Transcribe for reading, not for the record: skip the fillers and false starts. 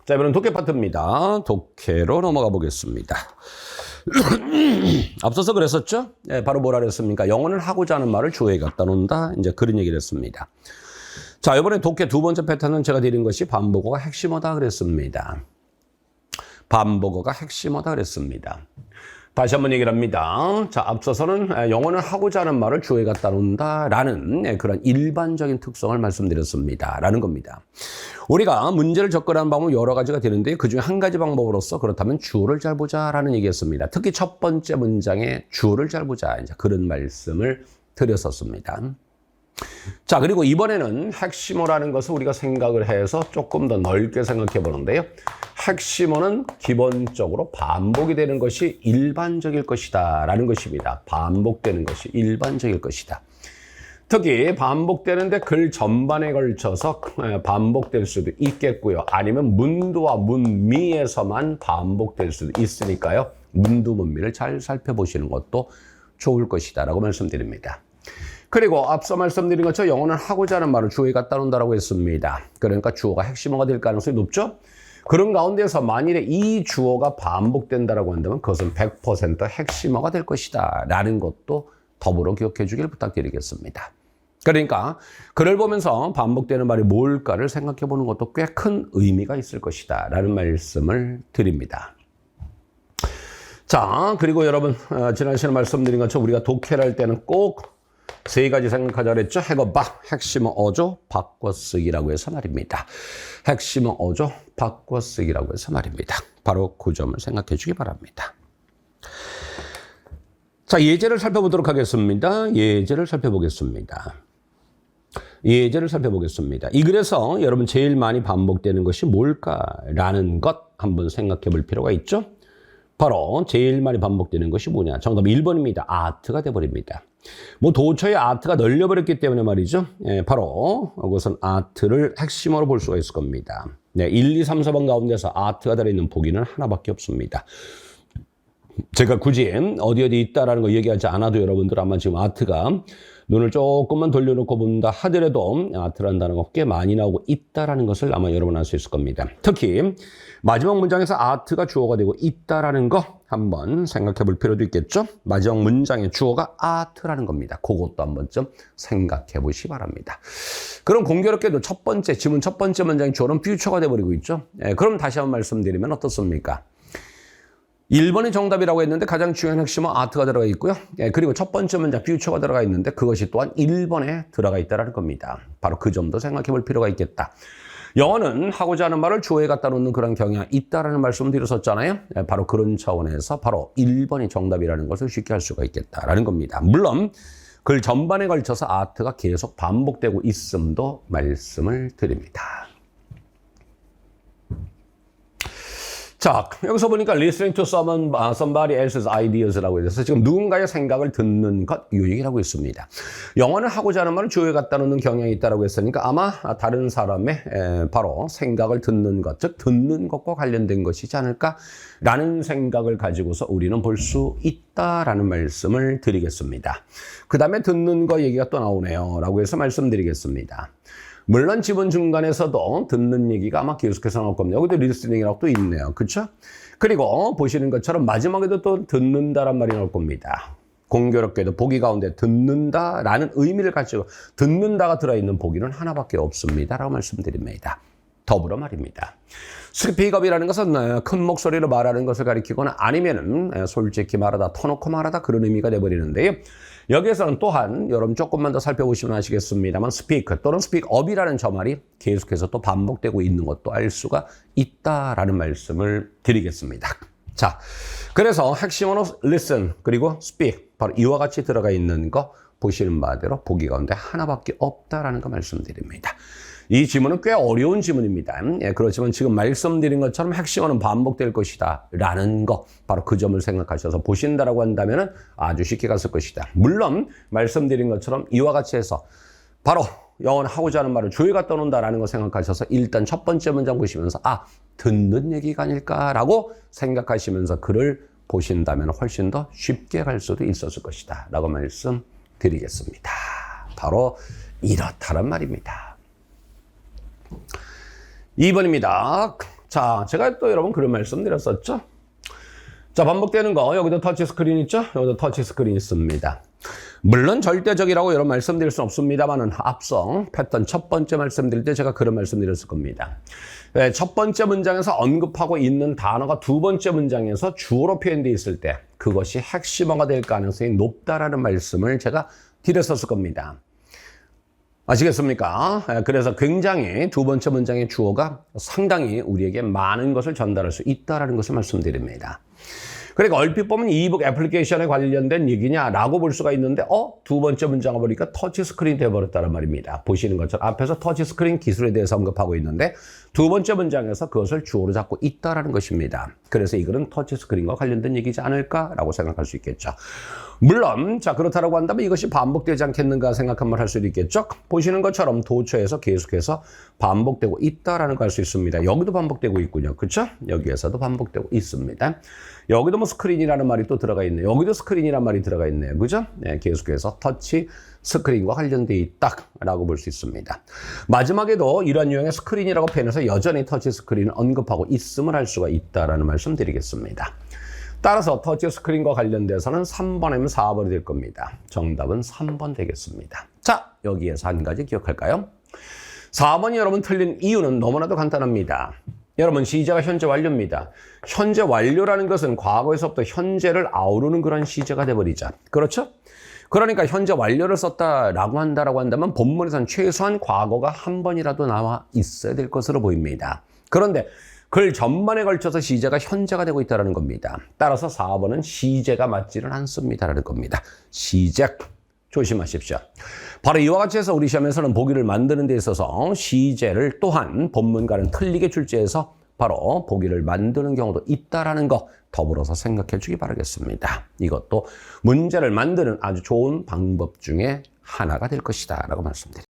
자, 이번엔 독해 파트입니다. 독해로 넘어가 보겠습니다. 앞서서 그랬었죠? 네, 바로 뭐라 그랬습니까? 영어는 하고자 하는 말을 주어에 갖다 놓는다. 이제 그런 얘기를 했습니다. 자, 이번에 독해 두 번째 패턴은 제가 드린 것이 반복어가 핵심어다 그랬습니다. 반복어가 핵심어다 그랬습니다. 다시 한번 얘기를 합니다. 자, 앞서서는 영어는 하고자 하는 말을 주어에 갖다 놓는다라는 그런 일반적인 특성을 말씀드렸습니다. 라는 겁니다. 우리가 문제를 접근하는 방법은 여러 가지가 되는데 그중에 한 가지 방법으로서 그렇다면 주어를 잘 보자라는 얘기였습니다. 특히 첫 번째 문장에 주어를 잘 보자. 이제 그런 말씀을 드렸었습니다. 자, 그리고 이번에는 핵심어라는 것을 우리가 생각을 해서 조금 더 넓게 생각해 보는데요. 핵심어는 기본적으로 반복이 되는 것이 일반적일 것이다 라는 것입니다. 반복되는 것이 일반적일 것이다. 특히 반복되는데 글 전반에 걸쳐서 반복될 수도 있겠고요. 아니면 문두와 문미에서만 반복될 수도 있으니까요. 문두, 문미를 잘 살펴보시는 것도 좋을 것이다 라고 말씀드립니다. 그리고 앞서 말씀드린 것처럼 영어는 하고자 하는 말을 주어에 갖다 놓는다고 했습니다. 그러니까 주어가 핵심어가 될 가능성이 높죠? 그런 가운데서 만일에 이 주어가 반복된다라고 한다면 그것은 100% 핵심어가 될 것이다 라는 것도 더불어 기억해 주길 부탁드리겠습니다. 그러니까 글을 보면서 반복되는 말이 뭘까를 생각해 보는 것도 꽤 큰 의미가 있을 것이다 라는 말씀을 드립니다. 자, 그리고 여러분 지난 시간에 말씀드린 것처럼 우리가 독해를 할 때는 꼭 세 가지 생각하자 그랬죠? 해거바, 핵심어 어조, 바꿔쓰기라고 해서 말입니다. 핵심어 어조, 바꿔쓰기라고 해서 말입니다. 바로 그 점을 생각해 주기 바랍니다. 자, 예제를 살펴보도록 하겠습니다. 예제를 살펴보겠습니다. 이 글에서 여러분 제일 많이 반복되는 것이 뭘까라는 것 한번 생각해 볼 필요가 있죠? 바로 제일 많이 반복되는 것이 뭐냐? 정답 1번입니다. 아트가 돼버립니다. 뭐 도처에 아트가 널려버렸기 때문에 말이죠. 바로 그것은 아트를 핵심어로 볼 수가 있을 겁니다. 네, 1, 2, 3, 4번 가운데서 아트가 들어있는 보기는 하나밖에 없습니다. 제가 굳이 어디 있다라는 거 얘기하지 않아도 여러분들 아마 지금 아트가 눈을 조금만 돌려놓고 본다 하더라도 아트라는 단어가 꽤 많이 나오고 있다라는 것을 아마 여러분 알 수 있을 겁니다. 특히 마지막 문장에서 아트가 주어가 되고 있다라는 거 한번 생각해 볼 필요도 있겠죠? 마지막 문장의 주어가 아트라는 겁니다. 그것도 한번 좀 생각해 보시기 바랍니다. 그럼 공교롭게도 지문 첫 번째 문장의 주어는 퓨처가 돼버리고 있죠? 그럼 다시 한번 말씀드리면 어떻습니까? 1번이 정답이라고 했는데 가장 중요한 핵심은 아트가 들어가 있고요. 그리고 첫 번째 문장 퓨처가 들어가 있는데 그것이 또한 1번에 들어가 있다는 겁니다. 바로 그 점도 생각해 볼 필요가 있겠다. 영어는 하고자 하는 말을 주어에 갖다 놓는 그런 경향이 있다라는 말씀을 드렸었잖아요. 바로 그런 차원에서 바로 1번이 정답이라는 것을 쉽게 할 수가 있겠다라는 겁니다. 물론 글 전반에 걸쳐서 아트가 계속 반복되고 있음도 말씀을 드립니다. 자, 여기서 보니까 listening to somebody else's ideas라고 해서 지금 누군가의 생각을 듣는 것, 이 얘기를 하고 있습니다. 영어는 하고자 하는 말을 주어에 갖다 놓는 경향이 있다고 했으니까 아마 다른 사람의 바로 생각을 듣는 것, 즉 듣는 것과 관련된 것이지 않을까라는 생각을 가지고서 우리는 볼 수 있다라는 말씀을 드리겠습니다. 그 다음에 듣는 거 얘기가 또 나오네요 라고 해서 말씀드리겠습니다. 물론 지문 중간에서도 듣는 얘기가 아마 계속해서 나올 겁니다. 여기도 리스닝이라고 또 있네요. 그렇죠? 그리고 보시는 것처럼 마지막에도 또 듣는다란 말이 나올 겁니다. 공교롭게도 보기 가운데 듣는다라는 의미를 가지고 듣는다가 들어있는 보기는 하나밖에 없습니다. 라고 말씀드립니다. 더불어 말입니다. 스피크업이라는 것은 큰 목소리로 말하는 것을 가리키거나 아니면은 솔직히 말하다, 터놓고 말하다 그런 의미가 돼버리는데요. 여기에서는 또한 여러분 조금만 더 살펴보시면 아시겠습니다만 스피크 또는 스피크업이라는 저 말이 계속해서 또 반복되고 있는 것도 알 수가 있다라는 말씀을 드리겠습니다. 자, 그래서 핵심어는 listen 그리고 speak 바로 이와 같이 들어가 있는 거 보시는 바대로 보기 가운데 하나밖에 없다라는 거 말씀드립니다. 이 지문은 꽤 어려운 지문입니다. 그렇지만 지금 말씀드린 것처럼 핵심어는 반복될 것이다 라는 거 바로 그 점을 생각하셔서 보신다라고 한다면 아주 쉽게 갔을 것이다. 물론 말씀드린 것처럼 이와 같이 해서 바로 영어는 하고자 하는 말을 주어에 갖다 놓는다라는 거 생각하셔서 일단 첫 번째 문장 보시면서 듣는 얘기가 아닐까라고 생각하시면서 글을 보신다면 훨씬 더 쉽게 갈 수도 있었을 것이다 라고 말씀드리겠습니다. 바로 이렇다란 말입니다. 2번입니다. 자, 제가 또 여러분 그런 말씀 드렸었죠. 자, 반복되는 거. 여기도 터치 스크린 있죠? 여기도 터치 스크린 있습니다. 물론 절대적이라고 이런 말씀드릴 수는 없습니다만은 앞서 패턴 첫 번째 말씀드릴 때 제가 그런 말씀드렸을 겁니다. 네, 첫 번째 문장에서 언급하고 있는 단어가 두 번째 문장에서 주어로 표현되어 있을 때 그것이 핵심어가 될 가능성이 높다라는 말씀을 제가 드렸었을 겁니다. 아시겠습니까? 그래서 굉장히 두 번째 문장의 주어가 상당히 우리에게 많은 것을 전달할 수 있다는 것을 말씀드립니다. 그러니까 얼핏 보면 이북 애플리케이션에 관련된 얘기냐라고 볼 수가 있는데 두 번째 문장을 보니까 터치스크린 되어버렸다는 말입니다. 보시는 것처럼 앞에서 터치스크린 기술에 대해서 언급하고 있는데 두 번째 문장에서 그것을 주어로 잡고 있다는 것입니다. 그래서 이거는 터치스크린과 관련된 얘기지 않을까라고 생각할 수 있겠죠. 물론 자 그렇다고 한다면 이것이 반복되지 않겠는가 생각 한번 할 수도 있겠죠. 보시는 것처럼 도처에서 계속해서 반복되고 있다라는 걸 알 수 있습니다. 여기도 반복되고 있군요. 그렇죠? 여기에서도 반복되고 있습니다. 여기도 뭐 스크린이라는 말이 또 들어가 있네요. 여기도 스크린이라는 말이 들어가 있네요. 그죠? 네, 계속해서 터치 스크린과 관련되어 있다라고 볼 수 있습니다. 마지막에도 이러한 유형의 스크린이라고 표현해서 여전히 터치 스크린을 언급하고 있음을 알 수가 있다라는 말씀 드리겠습니다. 따라서 터치 스크린과 관련돼서는 3번이면 4번이 될 겁니다. 정답은 3번 되겠습니다. 자, 여기에서 한 가지 기억할까요? 4번이 여러분 틀린 이유는 너무나도 간단합니다. 여러분 시제가 현재 완료입니다. 현재 완료라는 것은 과거에서부터 현재를 아우르는 그런 시제가 돼버리죠. 그렇죠? 그러니까 현재 완료를 썼다라고 한다면 본문에서는 최소한 과거가 한 번이라도 나와 있어야 될 것으로 보입니다. 그런데 글 전반에 걸쳐서 시제가 현재가 되고 있다는 겁니다. 따라서 4번은 시제가 맞지는 않습니다라는 겁니다. 시제 조심하십시오. 바로 이와 같이 해서 우리 시험에서는 보기를 만드는 데 있어서 시제를 또한 본문과는 틀리게 출제해서 바로 보기를 만드는 경우도 있다라는 거 더불어서 생각해 주기 바라겠습니다. 이것도 문제를 만드는 아주 좋은 방법 중에 하나가 될 것이다 라고 말씀드립니다.